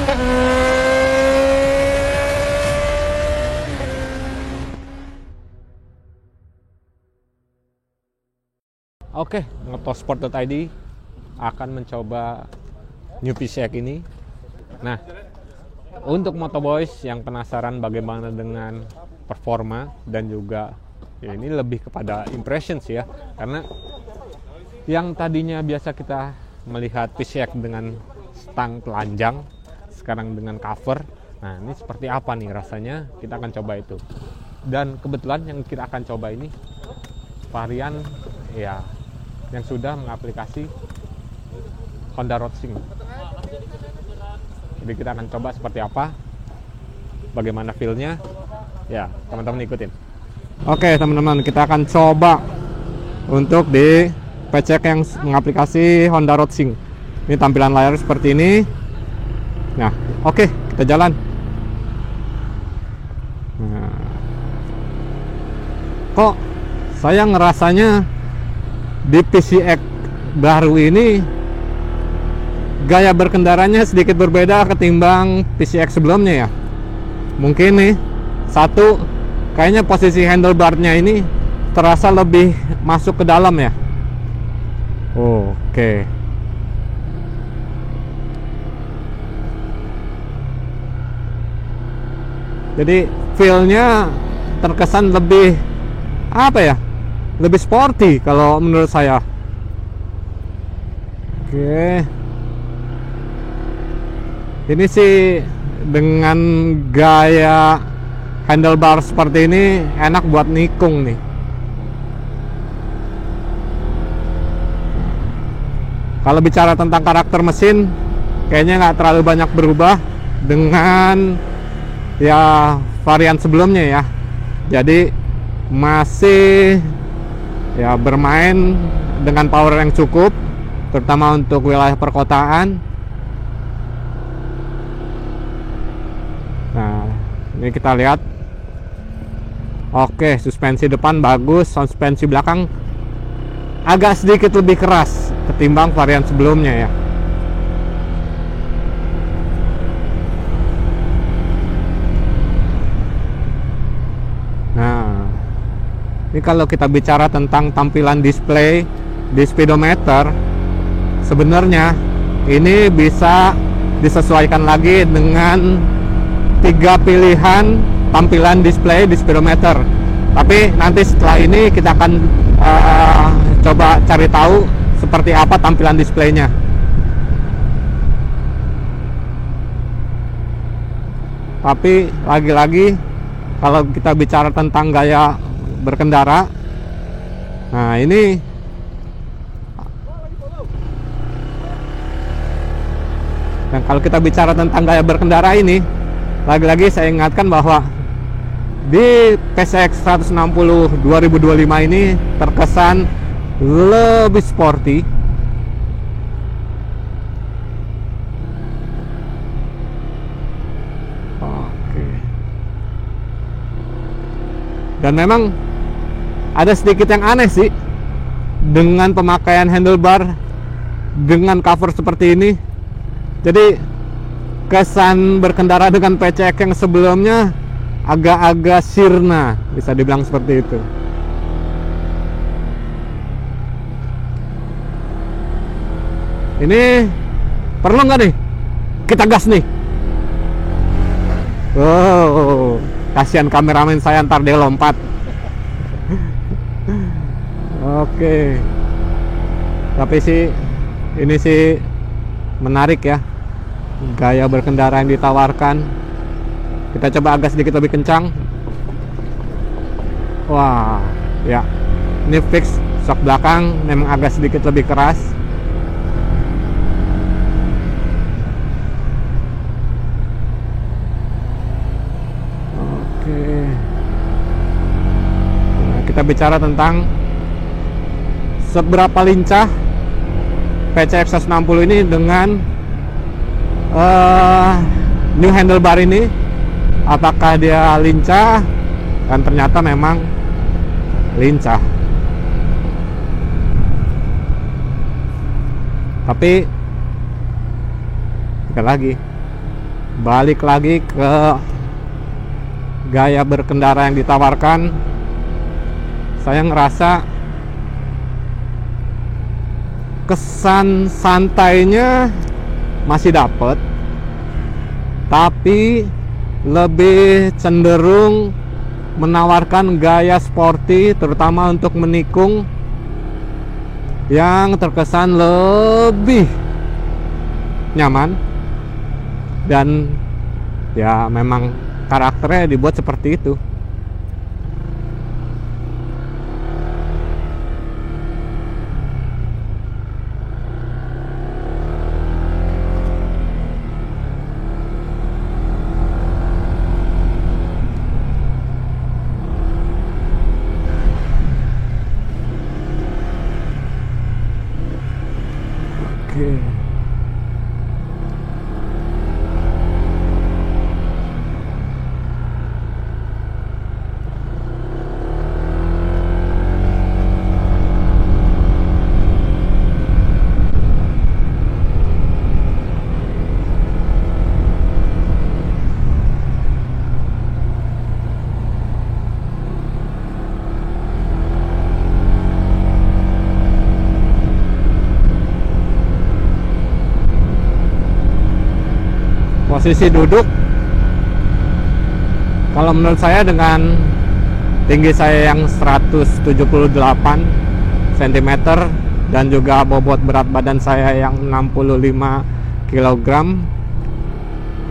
Oke, motorsport.id akan mencoba new PCX ini. Nah, untuk motoboys yang penasaran bagaimana dengan performa dan juga ya ini lebih kepada impressions ya, karena yang tadinya biasa kita melihat PCX dengan stang telanjang, sekarang dengan cover. Nah, ini seperti apa nih rasanya? Kita akan coba itu. Dan kebetulan yang kita akan coba ini varian ya yang sudah mengaplikasi Honda Roadsync. Jadi kita akan coba seperti apa, bagaimana feel-nya. Ya, teman-teman ikutin. Oke, teman-teman, kita akan coba untuk di PCX yang mengaplikasi Honda Roadsync. Ini tampilan layar seperti ini. Nah, oke, kita jalan. Nah, kok saya ngerasanya di PCX baru ini gaya berkendaranya sedikit berbeda ketimbang PCX sebelumnya ya. Mungkin nih, satu, kayaknya posisi handlebarnya ini terasa lebih masuk ke dalam ya. Oke. Jadi feel-nya terkesan lebih apa ya? Lebih sporty kalau menurut saya. Oke. Ini sih dengan gaya handlebar seperti ini enak buat nikung nih. Kalau bicara tentang karakter mesin, kayaknya nggak terlalu banyak berubah dengan ya varian sebelumnya ya. Jadi masih ya bermain dengan power yang cukup, terutama untuk wilayah perkotaan. Nah, ini kita lihat. Oke, suspensi depan bagus, suspensi belakang agak sedikit lebih keras ketimbang varian sebelumnya ya. Nah, ini kalau kita bicara tentang tampilan display di speedometer, sebenarnya ini bisa disesuaikan lagi dengan 3 pilihan tampilan display di speedometer. Tapi nanti setelah ini kita akan coba cari tahu seperti apa tampilan displaynya. Tapi lagi-lagi kalau kita bicara tentang gaya berkendara, nah ini dan kalau kita bicara tentang gaya berkendara ini, lagi-lagi saya ingatkan bahwa di PCX 160 2025 ini terkesan lebih sporty. Oke. Dan memang ada sedikit yang aneh sih dengan pemakaian handlebar dengan cover seperti ini. Jadi kesan berkendara dengan PCX yang sebelumnya agak-agak sirna, bisa dibilang seperti itu. Ini perlu nggak nih kita gas nih? Oh, kasihan kameramen saya, ntar dia lompat. Oke. Tapi sih ini sih menarik ya, gaya berkendara yang ditawarkan. Kita coba agak sedikit lebih kencang. Wah, ya. Ini fix shock belakang memang agak sedikit lebih keras. Oke. Nah, kita bicara tentang seberapa lincah PCX 160 ini dengan new handlebar ini. Apakah dia lincah? Dan ternyata memang lincah. Tapi sekali lagi balik lagi ke gaya berkendara yang ditawarkan. Saya ngerasa kesan santainya masih dapet, tapi lebih cenderung menawarkan gaya sporty, terutama untuk menikung, yang terkesan lebih nyaman. Dan ya memang karakternya dibuat seperti itu. Oke. Posisi duduk, kalau menurut saya dengan tinggi saya yang 178 cm dan juga bobot berat badan saya yang 65 kg,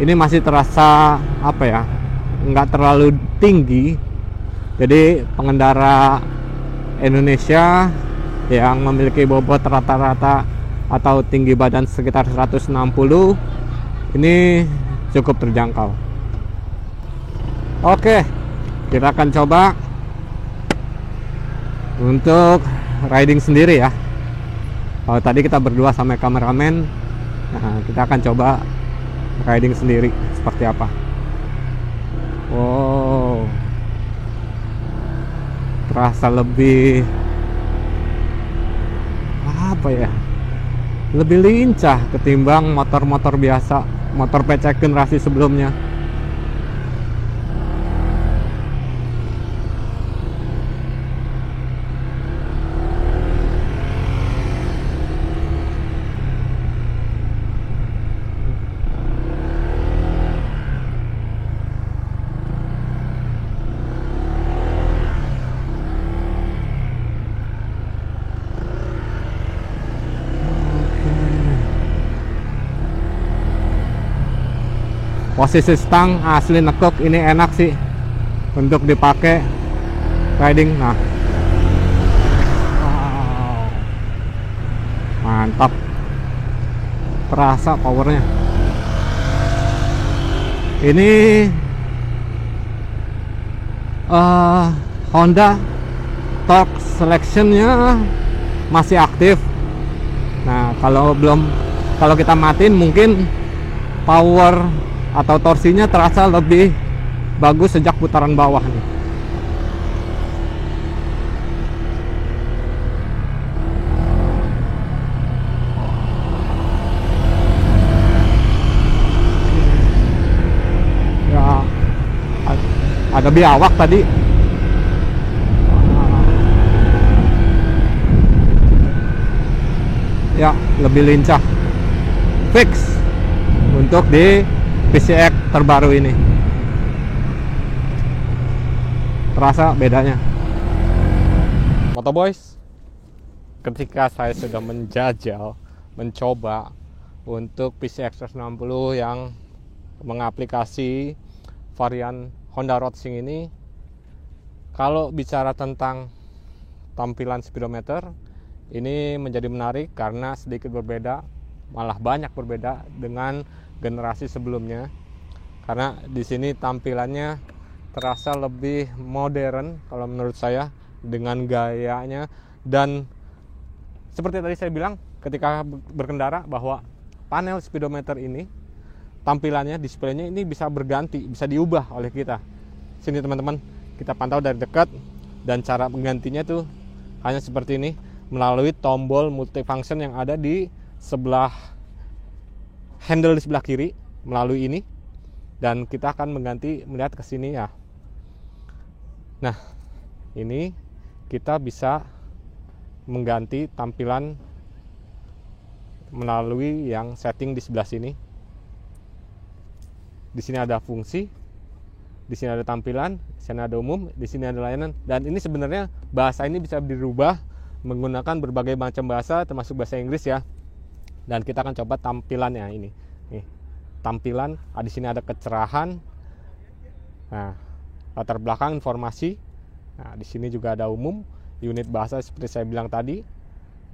ini masih terasa apa ya, nggak terlalu tinggi. Jadi pengendara Indonesia yang memiliki bobot rata-rata atau tinggi badan sekitar 160 ini cukup terjangkau. Oke, kita akan coba untuk riding sendiri ya. Kalau tadi kita berdua sama kameramen, nah kita akan coba riding sendiri seperti apa. Wow, terasa lebih apa ya, lebih lincah ketimbang motor-motor biasa, motor PC generasi sebelumnya. Posisi stang asli nekuk, ini enak sih untuk dipakai riding. Nah, wow, mantap, terasa powernya. Ini Honda torque selectionnya masih aktif. Nah, kalau kita matiin, mungkin power atau torsinya terasa lebih bagus sejak putaran bawah nih. Ya, ada biawak tadi. Ya, lebih lincah. Fix untuk di PCX terbaru ini. Terasa bedanya. Motoboys, ketika saya sudah mencoba untuk PCX 160 yang mengaplikasi varian Honda Roadsing ini, kalau bicara tentang tampilan speedometer, ini menjadi menarik karena sedikit berbeda, malah banyak berbeda dengan generasi sebelumnya. Karena di sini tampilannya terasa lebih modern kalau menurut saya, dengan gayanya. Dan seperti tadi saya bilang ketika berkendara, bahwa panel speedometer ini tampilannya, displaynya ini bisa berganti, bisa diubah oleh kita. Sini teman-teman, kita pantau dari dekat, dan cara menggantinya tuh hanya seperti ini, melalui tombol multifunction yang ada di sebelah handle di sebelah kiri. Melalui ini dan kita akan melihat ke sini ya. Nah, ini kita bisa mengganti tampilan melalui yang setting di sebelah sini. Di sini ada fungsi, di sini ada tampilan, di sini ada umum, di sini ada layanan. Dan ini sebenarnya bahasa ini bisa dirubah menggunakan berbagai macam bahasa, termasuk bahasa Inggris ya. Dan kita akan coba tampilannya ini. Nih, tampilan. Di sini ada kecerahan. Nah, latar belakang informasi. Nah, di sini juga ada umum, unit bahasa seperti saya bilang tadi,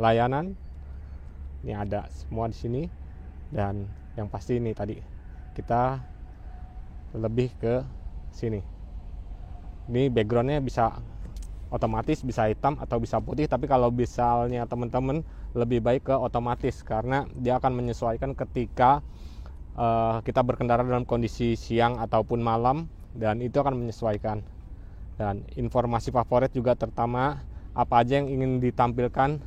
layanan. Ini ada semua di sini. Dan yang pasti ini tadi kita lebih ke sini. Ini backgroundnya bisa otomatis, bisa hitam atau bisa putih, tapi kalau misalnya teman-teman lebih baik ke otomatis karena dia akan menyesuaikan ketika kita berkendara dalam kondisi siang ataupun malam, dan itu akan menyesuaikan. Dan informasi favorit juga, terutama apa aja yang ingin ditampilkan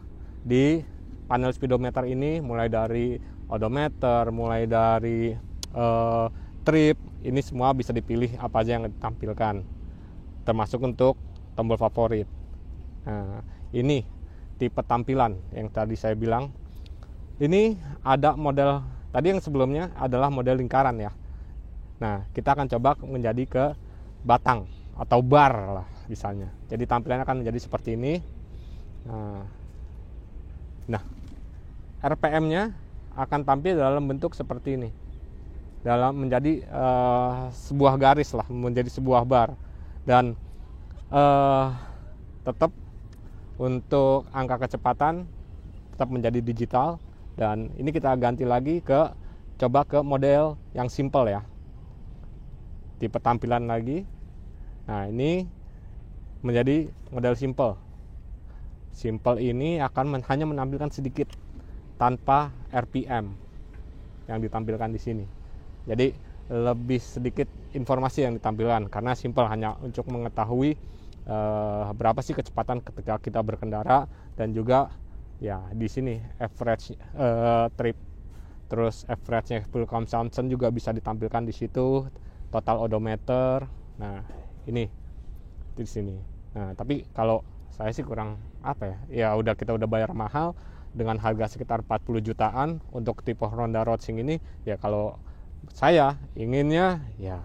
di panel speedometer ini, mulai dari odometer, mulai dari trip, ini semua bisa dipilih apa aja yang ditampilkan, termasuk untuk tombol favorit. Nah, ini tipe tampilan yang tadi saya bilang. Ini ada model tadi yang sebelumnya adalah model lingkaran ya. Nah, kita akan coba menjadi ke batang atau bar lah misalnya. Jadi tampilannya akan menjadi seperti ini. Nah, RPM-nya akan tampil dalam bentuk seperti ini, dalam menjadi sebuah garis lah, menjadi sebuah bar. Dan tetap untuk angka kecepatan tetap menjadi digital. Dan ini kita ganti lagi coba ke model yang simple ya, tipe tampilan lagi. Nah, ini menjadi model simple. Simple ini akan hanya menampilkan sedikit tanpa RPM yang ditampilkan di sini. Jadi lebih sedikit informasi yang ditampilkan karena simple, hanya untuk mengetahui berapa sih kecepatan ketika kita berkendara, dan juga ya di sini average trip, terus average fuel consumption juga bisa ditampilkan di situ, total odometer. Nah, ini di sini. Nah, tapi kalau saya sih kurang ya kita udah bayar mahal dengan harga sekitar 40 jutaan untuk tipe Honda Roadster ini. Ya kalau saya inginnya ya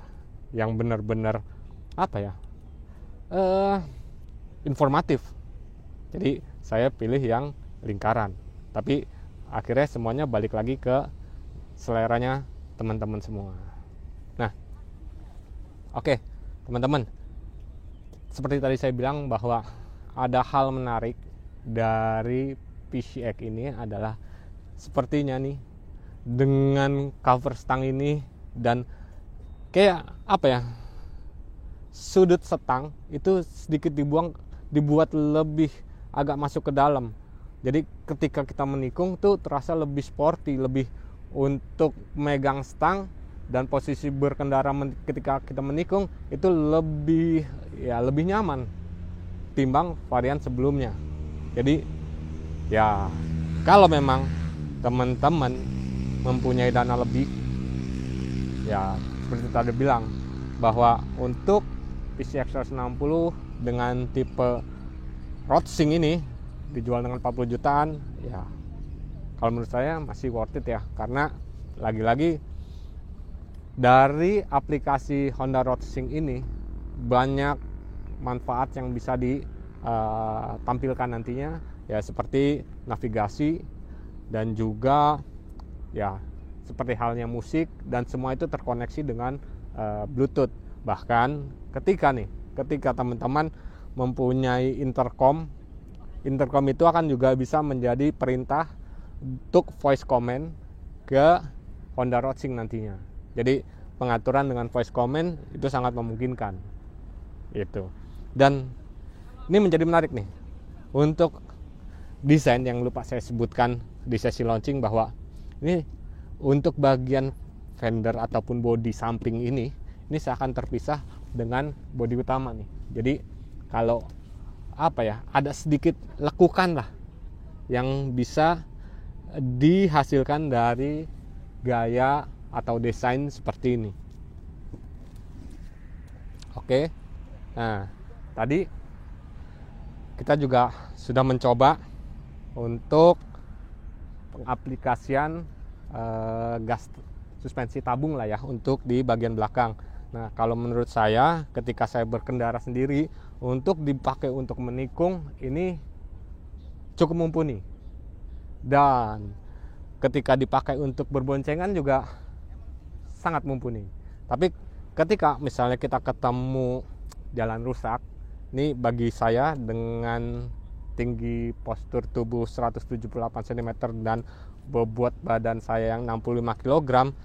yang benar-benar informatif. Jadi saya pilih yang lingkaran. Tapi akhirnya semuanya balik lagi ke seleranya teman-teman semua. Nah, oke, teman-teman. Seperti tadi saya bilang bahwa ada hal menarik dari PCX ini adalah sepertinya nih, dengan cover stang ini dan kayak sudut setang itu sedikit dibuat lebih agak masuk ke dalam. Jadi ketika kita menikung tuh terasa lebih sporty, lebih untuk megang stang, dan posisi berkendara ketika kita menikung itu lebih nyaman timbang varian sebelumnya. Jadi ya kalau memang teman-teman mempunyai dana lebih, ya seperti tadi bilang bahwa untuk PCX 160 dengan tipe Roadster ini dijual dengan 40 jutaan, ya kalau menurut saya masih worth it ya, karena lagi-lagi dari aplikasi Honda Roadster ini banyak manfaat yang bisa ditampilkan nantinya, ya seperti navigasi dan juga ya seperti halnya musik, dan semua itu terkoneksi dengan Bluetooth. Bahkan ketika teman-teman mempunyai intercom itu akan juga bisa menjadi perintah untuk voice command ke Honda Roadster nantinya. Jadi pengaturan dengan voice command itu sangat memungkinkan itu. Dan ini menjadi menarik nih untuk desain yang lupa saya sebutkan di sesi launching, bahwa ini untuk bagian fender ataupun bodi samping ini seakan terpisah dengan bodi utama nih. Jadi kalau ada sedikit lekukan lah yang bisa dihasilkan dari gaya atau desain seperti ini. Oke. Nah, tadi kita juga sudah mencoba untuk pengaplikasian gas suspensi tabung lah ya untuk di bagian belakang. Nah, kalau menurut saya ketika saya berkendara sendiri untuk dipakai untuk menikung ini cukup mumpuni. Dan ketika dipakai untuk berboncengan juga sangat mumpuni. Tapi ketika misalnya kita ketemu jalan rusak, ini bagi saya dengan tinggi postur tubuh 178 cm dan bobot badan saya yang 65 kg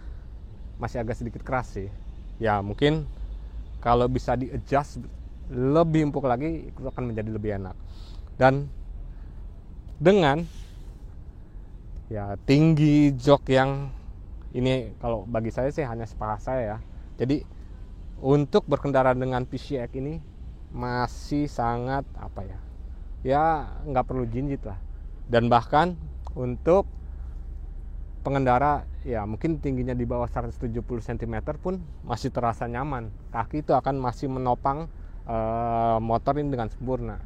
masih agak sedikit keras sih. Ya mungkin kalau bisa di-adjust lebih empuk lagi itu akan menjadi lebih enak. Dan dengan ya tinggi jok yang ini kalau bagi saya sih hanya sepaha saya ya. Jadi untuk berkendara dengan PCX ini masih sangat apa ya? Ya nggak perlu jinjit lah. Dan bahkan untuk pengendara ya mungkin tingginya di bawah 170 cm pun masih terasa nyaman. Kaki itu akan masih menopang motor ini dengan sempurna.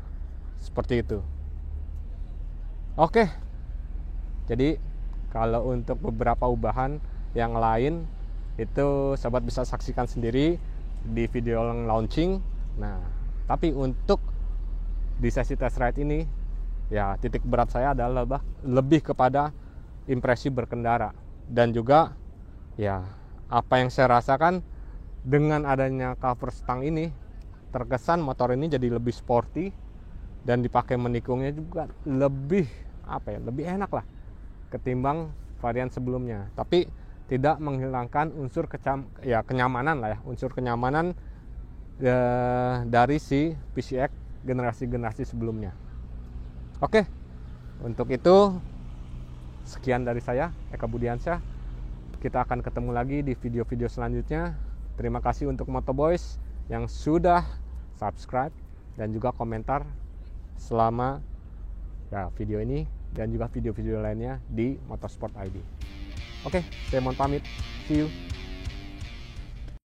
Seperti itu. Oke. Jadi kalau untuk beberapa ubahan yang lain itu sobat bisa saksikan sendiri di video yang launching. Nah, tapi untuk di sesi test ride ini ya titik berat saya adalah lebih kepada impresi berkendara dan juga ya apa yang saya rasakan dengan adanya cover stang ini terkesan motor ini jadi lebih sporty dan dipakai menikungnya juga lebih apa ya lebih enak lah ketimbang varian sebelumnya, tapi tidak menghilangkan unsur kenyamanan lah ya unsur kenyamanan dari si PCX generasi-generasi sebelumnya. Oke, untuk itu sekian dari saya, Eka Budiansyah. Kita akan ketemu lagi di video-video selanjutnya. Terima kasih untuk Motoboys yang sudah subscribe dan juga komentar selama ya, video ini dan juga video-video lainnya di Motorsport ID. Oke, saya mohon pamit. See you.